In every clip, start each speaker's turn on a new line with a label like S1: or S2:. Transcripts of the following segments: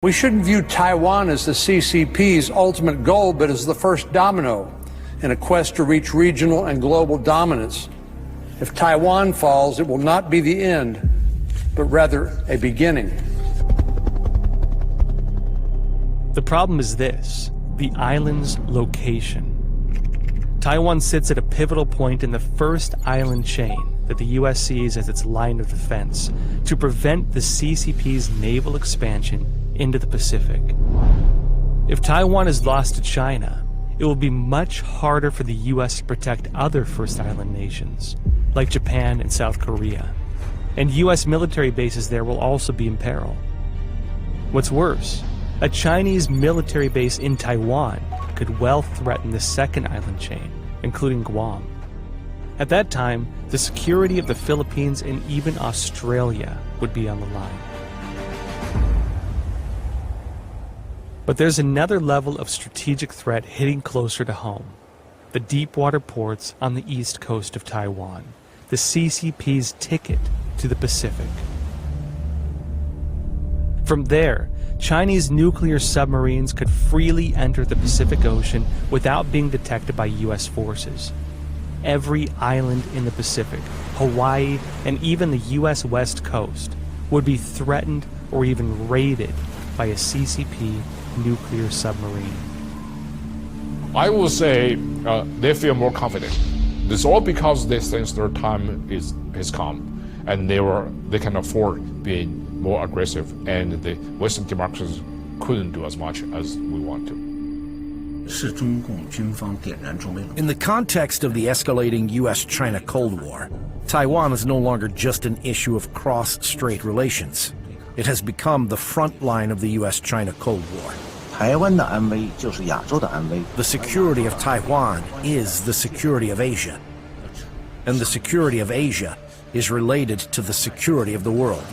S1: We shouldn't view Taiwan as the CCP's ultimate goal, but as the first domino in a quest to reach regional and global dominance. If Taiwan falls, it will not be the end, but rather a beginning.
S2: The problem is this: the island's location. Taiwan sits at a pivotal point in the first island chain that the U.S. sees as its line of defense to prevent the CCP's naval expansion into the Pacific. If Taiwan is lost to China, it will be much harder for the U.S. to protect other first island nations, like Japan and South Korea. And U.S. military bases there will also be in peril. What's worse, a Chinese military base in Taiwan could well threaten the second island chain, including Guam. At that time, the security of the Philippines and even Australia would be on the line. But there's another level of strategic threat hitting closer to home: the deep water ports on the east coast of Taiwan, the CCP's ticket to the Pacific. From there, Chinese nuclear submarines could freely enter the Pacific Ocean without being detected by U.S. forces. Every island in the Pacific, Hawaii, and even the U.S. West Coast would be threatened or even raided by a CCP nuclear submarine.
S3: I will say they feel more confident. This is all because they sense their time has come, and they can afford being more aggressive, and the Western democracies couldn't do as much as we want to.
S4: In the context of the escalating U.S. China Cold War, Taiwan is no longer just an issue of cross-strait relations. It has become the front line of the U.S. China Cold War. The security of Taiwan is the security of Asia. And the security of Asia is related to the security of the world.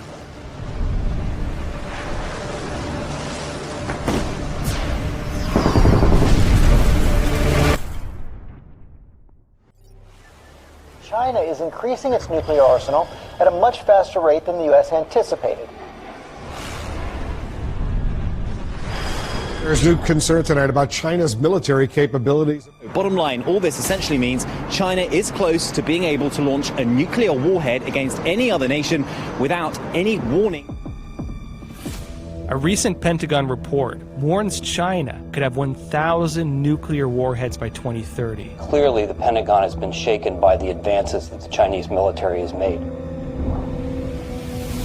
S5: China is increasing its nuclear arsenal at a much faster rate than the U.S. anticipated.
S6: There's new concern tonight about China's military capabilities.
S7: Bottom line, all this essentially means China is close to being able to launch a nuclear warhead against any other nation without any warning.
S2: A recent Pentagon report warns China could have 1,000 nuclear warheads by 2030.
S8: Clearly, the Pentagon has been shaken by the advances that the Chinese military has made.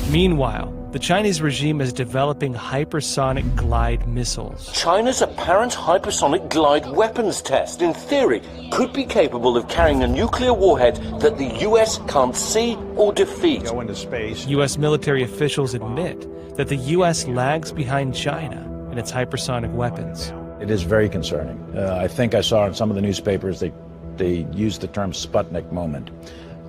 S2: Meanwhile, the Chinese regime is developing hypersonic glide missiles.
S9: China's apparent hypersonic glide weapons test, in theory, could be capable of carrying a nuclear warhead that the U.S. can't see or defeat.
S6: Go into space.
S2: U.S. military officials admit that the U.S. lags behind China in its hypersonic weapons.
S10: It is very concerning. I think I saw in some of the newspapers they used the term Sputnik moment.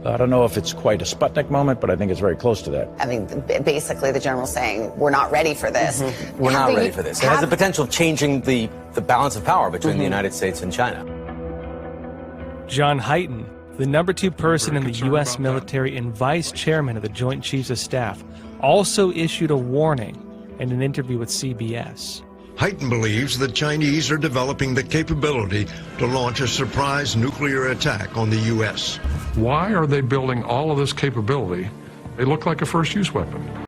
S10: I don't know if it's quite a Sputnik moment, but I think it's very close to that.
S11: I mean, basically the general's saying, we're not ready for this.
S12: We're not ready for this. It has the potential of changing the balance of power between the United States and China.
S2: John Hyten, the #2 person in the U.S. military and vice chairman of the Joint Chiefs of Staff, also issued a warning in an interview with CBS.
S13: Hyten believes the Chinese are developing the capability to launch a surprise nuclear attack on the U.S.
S3: Why are they building all of this capability? They look like a first-use weapon.